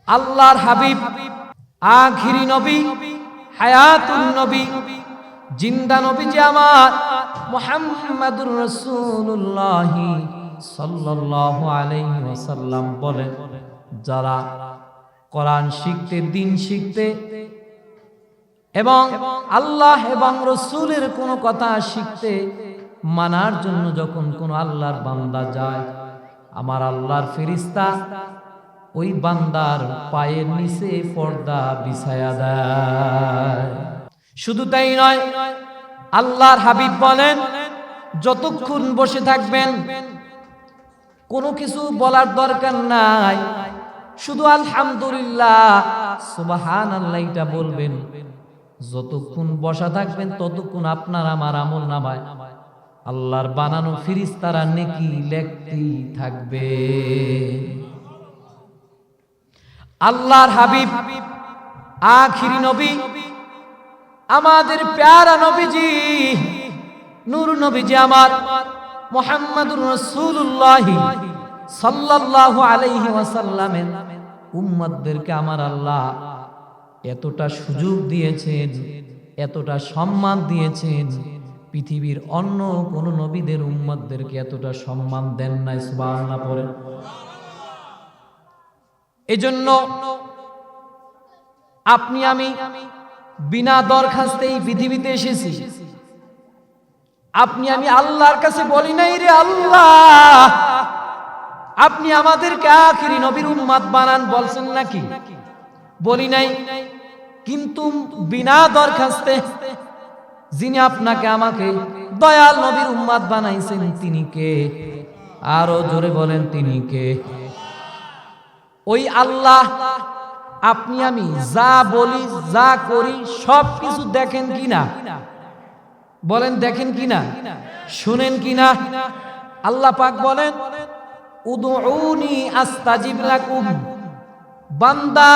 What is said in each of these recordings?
আল্লাহর হাবিব, আখিরি নবী, হায়াতুন নবী, জিন্দা নবী যে আমার মুহাম্মাদুর রাসূলুল্লাহ সাল্লাল্লাহু আলাইহি ওয়াসাল্লাম বলেন, যারা কোরআন শিখতে, দ্বীন শিখতে এবং আল্লাহ এবং রাসূলের কোন কথা শিখতে মানার জন্য যখন কোন আল্লাহর বান্দা যায়, আমার আল্লাহর ফেরেশতা ওই বান্দার পায়ের নিচে পর্দা বিছায়া দেয়। শুধু তাই নয়, আল্লাহর হাবিব বলেন, যতক্ষণ বসে থাকবেন কোনো কিছু বলার দরকার নাই, শুধু আলহামদুলিল্লাহ সুবহানাল্লাহ এটা বলবেন। যতক্ষণ বসা থাকবেন ততক্ষণ আপনার আমার আমল নামায় আল্লাহর বানানো ফেরেশতারা নেকি লিখতেই থাকবে। আল্লাহর হাবিব, আখিরি নবী, আমাদের প্যারা নবীজি, নূর নবীজি আমার মুহাম্মাদুর রাসূলুল্লাহ সাল্লাল্লাহু আলাইহি ওয়াসাল্লামের উম্মতদেরকে আমার আল্লাহ এতটা সুযোগ দিয়েছেন, এতটা সম্মান দিয়েছেন, পৃথিবীর অন্য কোন নবীদের উম্মতদেরকে এতটা সম্মান দেন নাই। সুবহানাল্লাহ পড়েন। এজন্য আপনি আমি বিনা দরখাস্তেই পৃথিবীতে এসেছি। আপনি আমি আল্লাহর কাছে বলি নাই, রে আল্লাহ আপনি আমাদেরকে আখিরি নবীর উম্মত বানান, বলছেন নাকি? বলি নাই। কিন্তু বিনা দরখাস্তে যিনি আপনাকে আমাকে দয়াল নবীর উম্মত বানাইছেন তিনি কে? আরো জোরে বলেন, তিনি কে? ওই আল্লাহ। আপনি আমি যা বলি, যা করি সব কিছু দেখেন কিনা? বলেন, দেখেন কিনা? শুনেন কিনা? আল্লাহ পাক বলেন, উদউনি আস্তাজিব লাকুম, বান্দা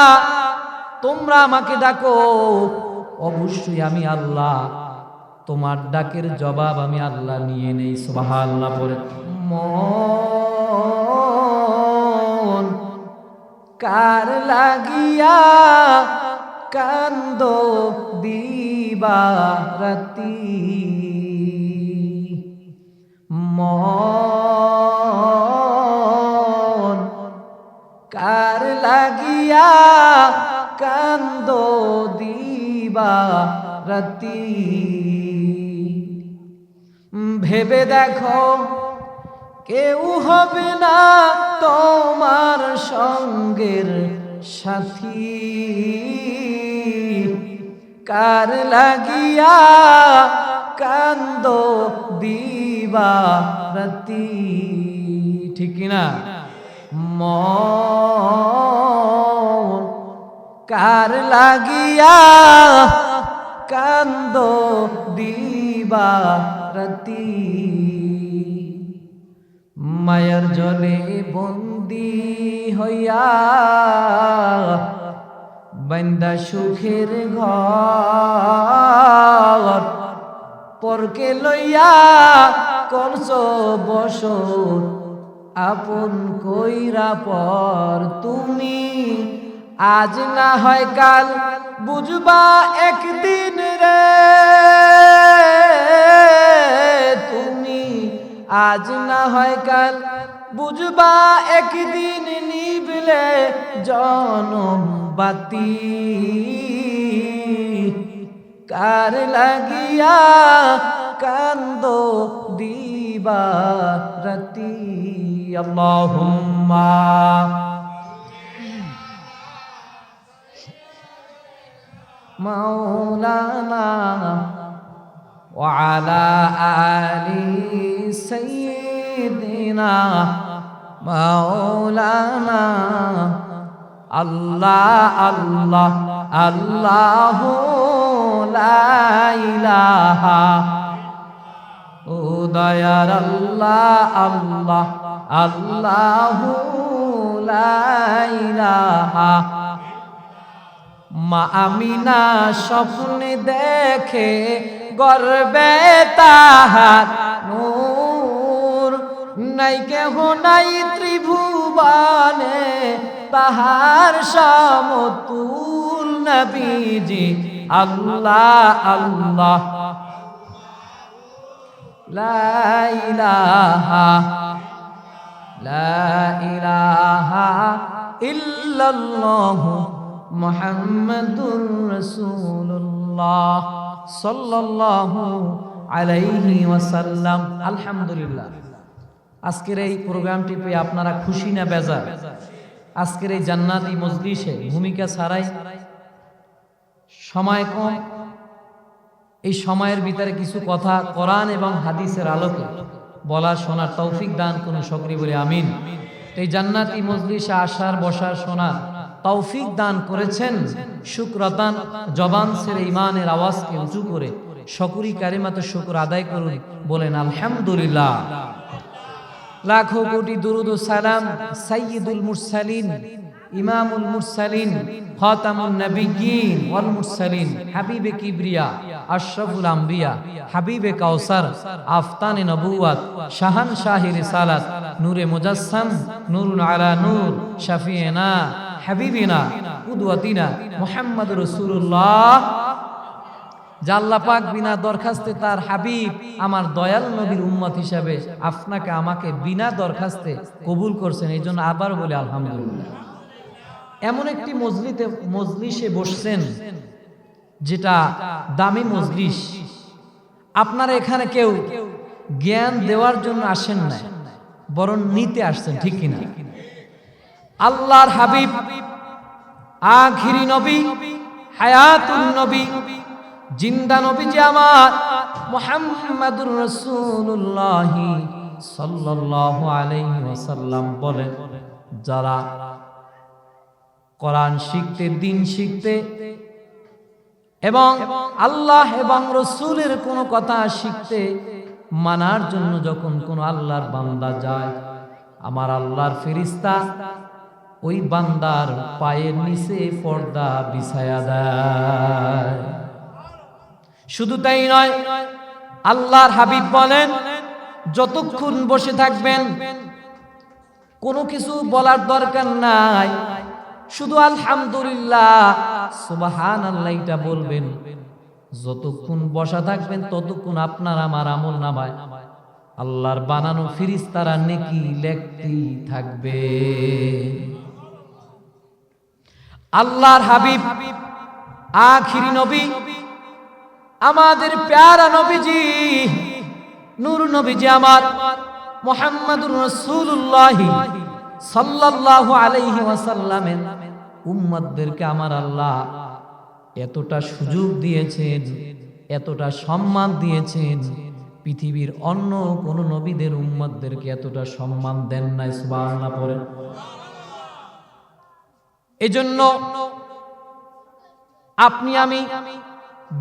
তোমরা আমাকে ডাকো, অবশ্যই আমি আল্লাহ তোমার ডাকের জবাব আমি আল্লাহ নিয়ে নেই। সুবহানাল্লাহ পড়ে। মন কার লাগিয়া কান্দো দিবারাতি, মন কার লাগিয়া কান্দো দিবারাতি, ভেবে দেখো কেউ হবে না তোমার সঙ্গের সাথী, কার লাগিয়া কান্দো দিবারাতি। ঠিক কিনা? মন কার লাগিয়া কান্দো দিবারাতি, মায়ার জলে বন্দি হইয়া বান্দা সুখের ঘর, পরকে লইয়া করছো বসত আপন কইরা পর, তুমি আজ না হয় কাল বুঝবা একদিন রে, তুমি আজ না হয় কাল বুঝবা একদিন, নিভলে জনম বাতি, কার লাগিয়া কান্দো দিবারাতি। আল্লাহুম্মা মাওলানা ওয়া আলা আলি সাইয়্যিদিনা মাওলানা, আল্লাহ আল্লাহ আল্লাহু লা ইলাহা, ও দয়ার আল্লাহ আল্লাহ আল্লাহু লা ইলাহা। মা আমিনা স্বপ্নে দেখে গর্বে তাহার নূর, নাই কেহ নাই ত্রিভুবনে তাহার সমতুল নবীজি আল্লাহ আল্লাহ লা ইলাহা ইল্লাল্লাহু মুহাম্মাদুর রাসূলুল্লাহ সাল্লাল্লাহু আলাইহি ওয়াসাল্লাম। আলহামদুলিল্লাহ, আজকের এই প্রোগ্রামটি পেয়ে আপনারা খুশি না বেজার? আজকের এই জান্নাতি মজলিসে ভূমিকা ছাড়াই, সময় কম, এই সময়ের ভিতরে কিছু কথা কোরআন এবং হাদিসের আলোকে বলার শোনার তৌফিক দান করুন সকলে বলে আমিন। এই জান্নাতি মজলিসে আসার বসার শোনার তৌফিক দান করেছেন শুকরাতান, জবান ছেড়ে ইমানের আওয়াজকে উঁচু করে সকরি কারিমাতে শুকর আদায় করুন, বলেন আলহামদুলিল্লাহ। লাখো কোটি দুরুদ ও সালাম সাইয়্যিদুল মুরসালিন, ইমামুল মুরসালিন, খাতামুন নবিয়্যিন ওয়াল মুরসালিন, হাবিবে কিবরিয়া, আশরাফুল আম্বিয়া, হাবিবে কাউসার, আফতানে নবুওয়াত, শাহানশাহি রিসালাত, নূরে মুজাসসাম, নূরুন আলা নূর, শাফিয়েনা হাবিবিনা কুদওয়াতিনা মুহাম্মাদুর রাসূলুল্লাহ। যে আল্লাহ পাক বিনা দরখাস্তে তার হাবিব আমার দয়াল নবীর উম্মত হিসাবে আপনাকে আমাকে বিনা দরখাস্তে কবুল করছেন, এই জন্য আবার বলে আলহামদুলিল্লাহ। এমন একটি মজলিসে বসছেন যেটা দামি মজলিস। আপনারা এখানে কেউ জ্ঞান দেওয়ার জন্য আসেন না, বরং নিতে আসছেন, ঠিক কিনা? আল্লাহর হাবিব, আখিরি নবী, হায়াতুন নবী, জিন্দা নবী যে আমার মুহাম্মাদুর রাসূলুল্লাহ সাল্লাল্লাহু আলাইহি ওয়াসাল্লাম বলেন, যারা কোরআন শিখতে, দ্বীন শিখতে এবং আল্লাহ এবং রাসূলের কোনো কথা শিখতে মানার জন্য যখন কোনো আল্লাহর বান্দা যায়, আমার আল্লাহর ফেরেশতা ওই বান্দার পায়ের নিচে পর্দা বিছায়া দেয়। শুধু তাই নয়, আল্লাহর হাবিব বলেন, যতক্ষণ বসে থাকবেন কোনো কিছু বলার দরকার নাই, শুধু আলহামদুলিল্লাহ সুবহানাল্লাহ এটা বলবেন। যতক্ষণ বসা থাকবেন ততক্ষণ আপনার আমার আমল নামায় আল্লাহর বানানো ফেরেশতারা নেকি লিখতেই থাকবে। আল্লাহর হাবিব, আখিরি নবী, আমাদের প্যারা নবীজি, নূর নবীজি আমার মুহাম্মাদুর রাসূলুল্লাহ সাল্লাল্লাহু আলাইহি ওয়াসাল্লামের উম্মতদেরকে আমার আল্লাহ এতটা সুযোগ দিয়েছেন, এতটা সম্মান দিয়েছেন, পৃথিবীর অন্য কোন নবীদের উম্মতদেরকে এতটা সম্মান দেন নাই। সুবহানাল্লাহ পড়ে। এজন্য আপনি আমি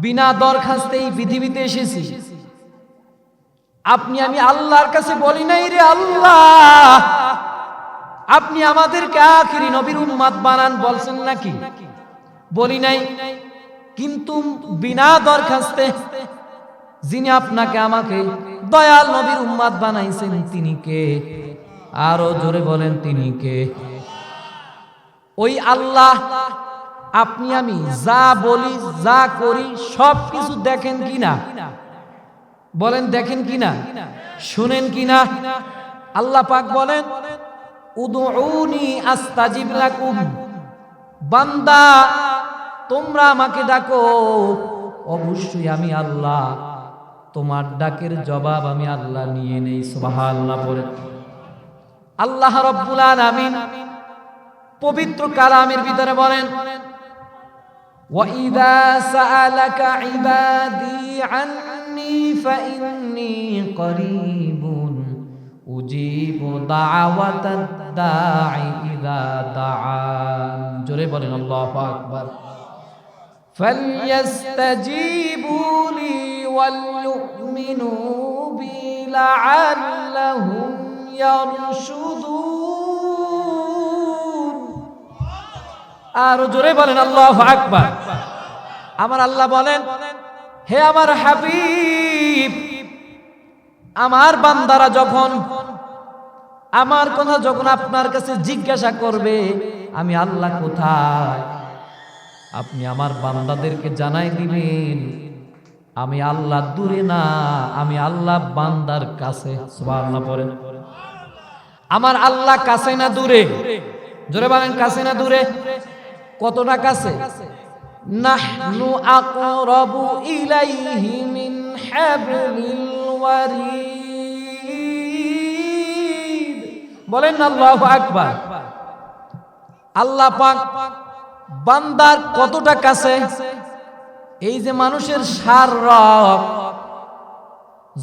বিনা দরখাস্তে এই পৃথিবীতে এসেছি। আপনি আমি আল্লাহর কাছে বলি নাই, রে আল্লাহ আপনি আমাদেরকে আখিরি নবীর উম্মত বানান, বলছেন নাকি? বলি নাই। কিন্তু বিনা দরখাস্তে যিনি আপনাকে আমাকে দয়াল নবীর উম্মত বানাইছেন তিনি কে? আরো জোরে বলেন, তিনি কে? ওই আল্লাহ আপনি আমি যা বলি, যা করি সব কিছু দেখেন কিনা? বলেন দেখেন কিনা, শুনেন কিনা? আল্লাহ পাক বলেন, উদউনি আস্তাজিব লাকুম, বান্দা তোমরা আমাকে ডাকো, অবশ্যই আমি আল্লাহ তোমার ডাকের জবাব আমি আল্লাহ নিয়ে নেই। সুবহানাল্লাহ পড়ে। আল্লাহ রাব্বুল আলামিন পবিত্র কালামের ভিতরে বলেন, ওয়াইদা সাআলাকা ইবাদি আন্নী ফাইন্নী করিবুন উজিবু দাওয়াতাদ দাঈ ইযা দাআন। জোরে বলেন আল্লাহু আকবার। ফালইস্তাজিবু লি ওয়াল ইউমিনু বি লাআল্লাহুম ইয়ারশুদুন। আর জোরে বলেন আল্লাহু আকবার। আমার আল্লাহ বলেন, হে আমার হাবিব, আমার বান্দারা যখন আমার কথা যখন আপনার কাছে জিজ্ঞাসা করবে, আমি আল্লাহ কোথায়? আপনি আমার বান্দাদেরকে জানাই দিবেন আমি আল্লাহ দূরে না, আমি আল্লাহ বান্দার কাছে। সুবহানাল্লাহ পড়েন। আমার আল্লাহ কাছে না দূরে? জোরে বলেন, কাছে না দূরে? কতটা কাছে? নাহনু আকরাবু ইলাইহি মিন হাবলিল ওয়ারিদ। বলেন আল্লাহু আকবার। আল্লাহ পাক বান্দার কতটা কাছে? এই যে মানুষের সার রগ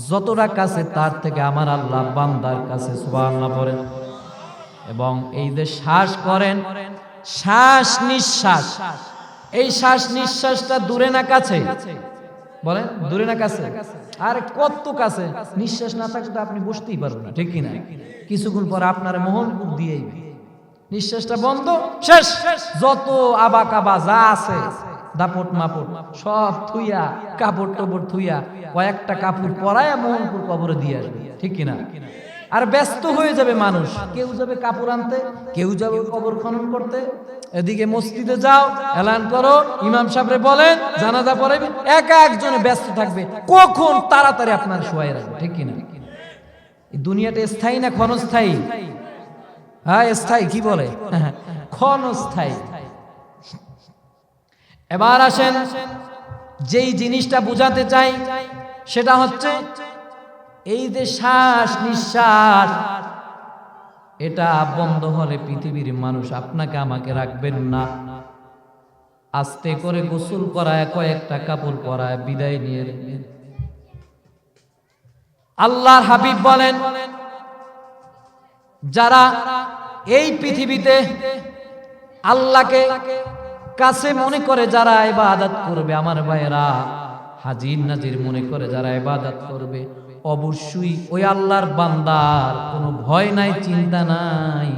যতটা কাছে, তার থেকে আমার আল্লাহ বান্দার কাছে। সুবহানাল্লাহ পড়েন। এবং এই যে শ্বাস করেন, শ্বাস নিঃশ্বাস, এই শ্বাস নিঃশ্বাসটা দূরে না কাছে? বলেন, দূরে না কাছে? আর কত কাছে! নিঃশ্বাস না থাকলে তো আপনি বসতেই পারবেন না, ঠিক কিনা? কিছুক্ষণ পর আপনার মোহনপুর দিয়েই নিঃশ্বাসটা বন্ধ, শেষ। যত আবা কাবা যা আছে, দাপট মাপট সব থুইয়া, কাপড় টাপড় থুইয়া, কয়েকটা কাপড় পরায় মোহনপুর কবরে দিয়ে আসবে, ঠিক কিনা? আর ব্যস্ত হয়ে যাবে মানুষ, কেউ যাবে কাপড় আনতে, কেউ যাবে কবর খনন করতে, এদিকে মসজিদে যাও, এলান করো, ইমাম সাহেবরে বলেন জানাজা পড়াইবে, একা একজনে ব্যস্ত থাকবে, কখন তাড়াতাড়ি আপনার শোয়াই রাখবে, ঠিক কিনা? এই দুনিয়াটা স্থায়ী না ক্ষণস্থায়ী? হ্যাঁ স্থায়ী। কি বলে? ক্ষণস্থায়ী। এবার আসেন, যেই জিনিসটা বুঝাতে চাই সেটা হচ্ছে এই যে শ্বাস নিঃশ্বাস, এটা বন্ধ হলে পৃথিবীর মানুষ আপনাকে আমাকে রাখবেন না। আস্তে করে গোসল করায়, কয়েকটা কাপড় পরায় বিদায় নিয়ে নেবেন। আল্লাহর হাবিব বলেন, যারা এই পৃথিবীতে আল্লাহকে কাছে মনে করে যারা ইবাদত করবে, আমার ভাইয়েরা, হাজির নাজির মনে করে যারা ইবাদত করবে, অবশ্যই ওই আল্লাহর বান্দার কোনো ভয় নাই, চিন্তা নাই,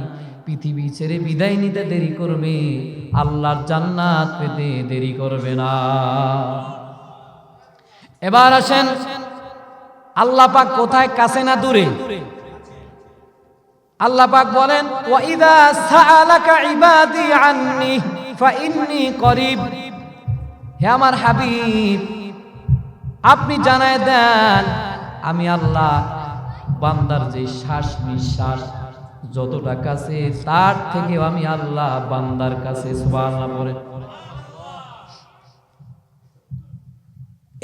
পৃথিবী ছেড়ে বিদায় নিতে দেরি করবে, আল্লাহর জান্নাত পেতে দেরি করবে না। এবার আসেন, আল্লাহ পাক কোথায়? কাছে না দূরে? আল্লাহ পাক বলেন, ওয়া ইযা সাআলাকা ইবাদি আন্নী ফাইন্নী করিব। হে আমার হাবিব, আপনি জানায় দেন আমি আল্লাহ বান্দার যে শ্বাস নিঃশ্বাস যতটা কাছে, তার থেকেও আমি আল্লাহ বান্দার কাছে। সুবহানাল্লাহ পড়েন।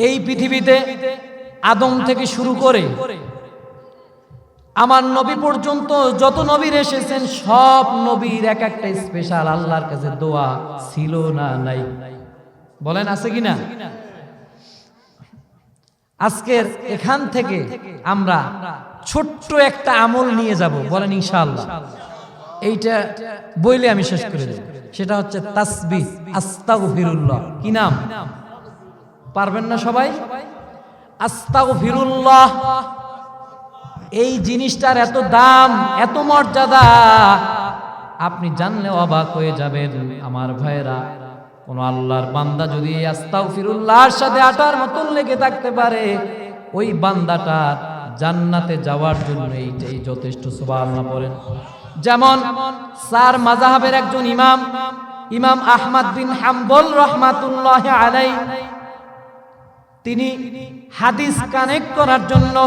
এই পৃথিবীতে আদম থেকে শুরু করে আমার নবী পর্যন্ত যত নবীর এসেছেন, সব নবীর এক একটা স্পেশাল আল্লাহর কাছে দোয়া ছিল না নাই? বলেন আছে কিনা? আজকের এখান থেকে আমরা ছোট্ট একটা আমল নিয়ে যাব, বলেন ইনশাআল্লাহ। এইটা বইলে আমি শেষ করে দেব। সেটা হচ্ছে তাসবিহ, আস্তাগফিরুল্লাহ। কি নাম? পারবেন না সবাই? আস্তাগফিরুল্লাহ। এই জিনিসটার এত দাম, এত মর্যাদা, আপনি জানলে অবাক হয়ে যাবেন আমার ভাইরা। কোন আল্লাহর বান্দা যদি আস্তাগফিরুল্লাহর সাথে আটার মতন লেগে থাকতে পারে, ওই বান্দাটা জান্নাতে যাওয়ার জন্য এইটাই যথেষ্ট। সুবহানাল্লাহ পড়েন। যেমন চার মাযহাবের একজন ইমাম, ইমাম আহমদ বিন হাম্বল রাহমাতুল্লাহি আলাইহি, তিনি হাদিস কানেক্ট করার জন্য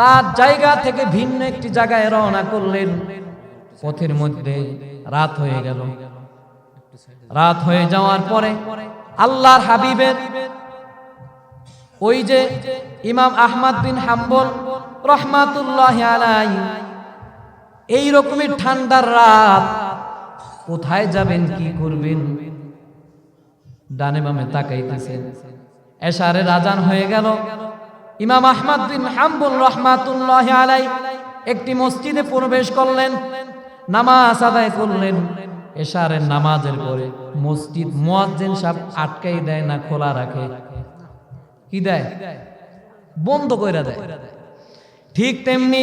তার জায়গা থেকে ভিন্ন একটি জায়গায় রওনা করলেন। পথের মধ্যে রাত হয়ে গেল। রাত হয়ে যাওয়ার পরে আল্লাহর হাবিবের ওই যে ইমাম আহমদ বিন হাম্বল রাহমাতুল্লাহি আলাইহি, এই রকমের ঠান্ডার রাত, কোথায় যাবেন, কি করবেন, ডানে বামে তাকাইতেছেন। এশারের আজান হয়ে গেল। ইমাম আহমদ বিন হাম্বল রাহমাতুল্লাহি আলাইহি একটি মসজিদে প্রবেশ করলেন, নামাজ আদায় করলেন। এশারের নামাজের পরে মসজিদ মুয়াজ্জিন সাহেব আটকাই দেয় না খোলা রাখে? কি দেয়? বন্ধ কইরা দেয়। ঠিক তেমনি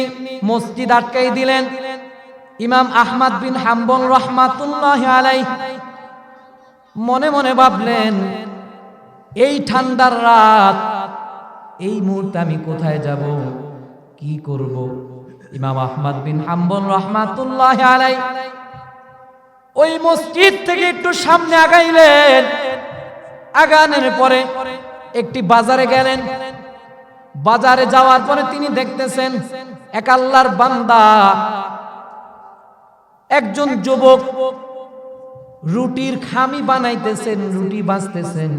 মসজিদ আটকাই দিলেন। ইমাম আহমদ বিন হাম্বল রাহমাতুল্লাহি আলাইহি মনে মনে ভাবলেন, এই ঠান্ডার রাত, এই মুহূর্তে আমি কোথায় যাব, কি করব? ইমাম আহমদ বিন হাম্বল রাহমাতুল্লাহি আলাইহি ওই মসজিদ থেকে একটু সামনে আগাইলেন, আগানোর পরে একটি বাজারে গেলেন। বাজারে যাওয়ার পরে তিনি দেখতেছেন এক আল্লাহর বান্দা, একজন যুবক রুটির খামি বানাইতেছেন, রুটি ভাজতেছেন।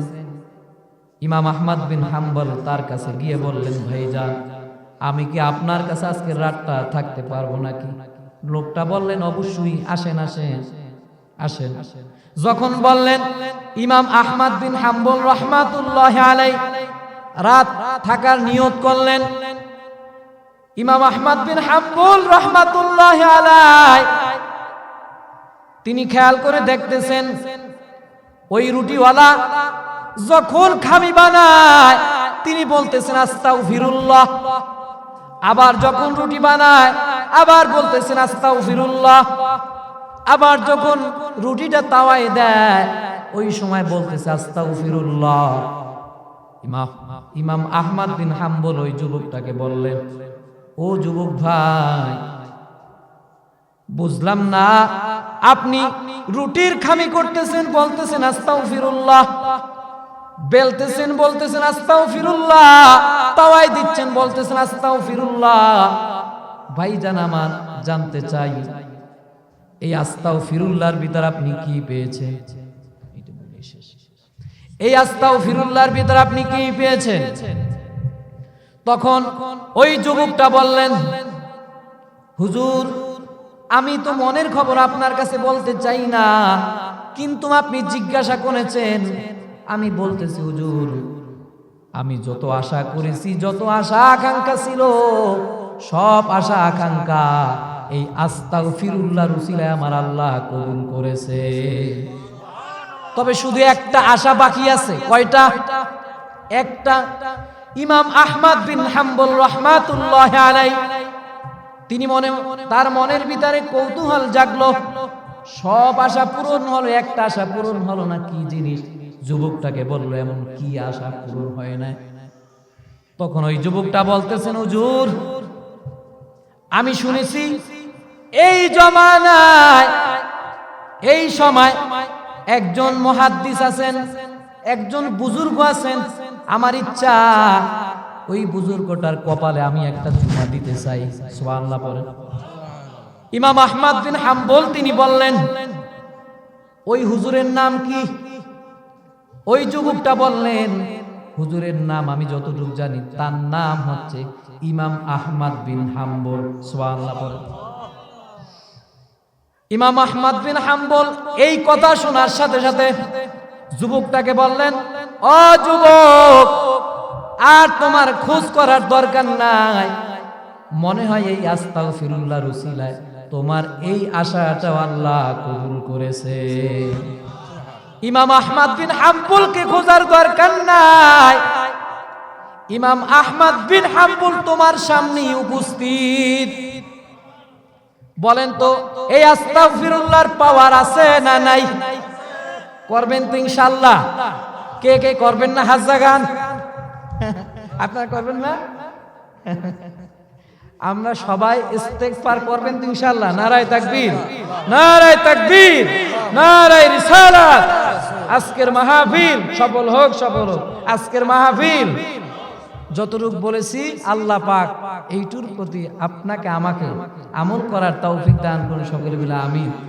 ইমাম আহমদ বিন হাম্বল তার কাছে গিয়ে বললেন, ভাইজান, আমি কি আপনার কাছে আজকে রাতটা থাকতে পারবো নাকি? লোকটা বললেন, অবশ্যই, আসেন আসেন আসেন। যখন বললেন, ইমাম আহমদ বিন হাম্বল রহমাতুল্লাহ আলাইহি রাত থাকার নিয়ত করলেন। ইমাম আহমদ বিন হাম্বল রহমাতুল্লাহ আলাইহি তিনি খেয়াল করে দেখতেছেন, ওই রুটিওয়ালা যখন খামি বানায় তিনি বলতেছেন আস্তাগফিরুল্লাহ, আবার যখন রুটি বানায় আবার বলতেছেন আস্তাগফিরুল্লাহ, আবার যখন রুটিটা তাওয়ায় দেয় ওই সময় বলতেছে আস্তাগফিরুল্লাহ। ইমাম আহমদ বিন হাম্বল ওই যুবকটাকে বললেন, ও যুবক ভাই, বুঝলাম না, আপনি রুটির খামি করতেছেন বলতেছেন আস্তাগফিরুল্লাহ, বেলতেছেন বলতেছেন আস্তাগফিরুল্লাহ, তাওয়ায় দিচ্ছেন বলতেছেন আস্তাগফিরুল্লাহ। ভাইজান আমার জানতে চাই, এই আস্তাগফিরুল্লাহর ভিতর আপনি কি পেয়েছেন? এই আস্তাগফিরুল্লাহর ভিতর আপনি কি পেয়েছেন? তখন ওই যুবকটা বললেন, হুজুর, আমি তো মনের খবর আপনার কাছে বলতে চাই না, কিন্তু আপনি জিজ্ঞাসা করেছেন, আমি বলতেছি হুজুর, আমি যত আশা করেছি, যত আশা আকাঙ্ক্ষা ছিল, সব আশা আকাঙ্ক্ষা এই আস্তাগফিরুল্লাহর উসিলায় আমার আল্লাহ কবুল করেছে। তবে শুধু একটা আশা বাকি আছে। কয়টা? একটা। ইমাম আহমদ বিন হাম্বল রহমাতুল্লাহ আলাইহি তিনি তার মনের ভিতরে কৌতূহল জাগলো, সব আশা পূরণ হলো, একটা আশা পূরণ হলো না, কি জিনিস? যুবকটাকে বললো, এমন কি আশা পূরণ হয় না? তখন ওই যুবকটা বলতেছেন, হুজুর, আমি শুনেছি এই জমানায়, এই সময় একজন মুহাদ্দিস আছেন, একজন বুজুর্গ আছেন, আমার ইচ্ছা ওই বুজুর্গটার কপালে আমি একটা চুমা দিতে চাই। সুবহানাল্লাহ পড়েন। ইমাম আহমদ বিন হাম্বল তিনি বললেন, ওই হুজুরের নাম কি? ওই যুবকটা বললেন, হুজুরের নাম আমি যতটুকু জানি তার নাম হচ্ছে ইমাম আহমদ বিন হাম্বল। সুবহানাল্লাহ পড়েন। ইমাম আহমদ বিন হাম্বল এই কথা শোনার সাথে সাথে যুবকটাকে বললেন, ও যুবক, আর তোমার খোঁজ করার দরকার নাই, মনে হয় এই আস্তাগফিরুল্লাহর উসিলায় তোমার এই আশাটা আল্লাহ কবুল করেছে। ইমাম আহমদ বিন হাম্বলকে খোঁজার দরকার নাই, ইমাম আহমদ বিন হাম্বল তোমার সামনেই উপস্থিত। বলেন তো, এই আস্তাগফিরুল্লাহর পাওয়ার আছে না নাই? করবেন তো ইনশাআল্লাহ? কে কে করবেন না হাত জাগান? আপনারা করবেন না? আমরা সবাই ইস্তেগফার করবেন তো ইনশাআল্লাহ? নারায়ে তাকবীর, নারায়ে তাকবীর, নারায়ে রিসালাত। আজকের মাহফিল সফল হোক, সফল হোক। আজকের মাহফিল যতটুকু বলেছি আল্লাহ পাক এইটুর প্রতি আপনাকে আমাকে আমল করার তৌফিক দান করুন। সকলে বলে আমিন।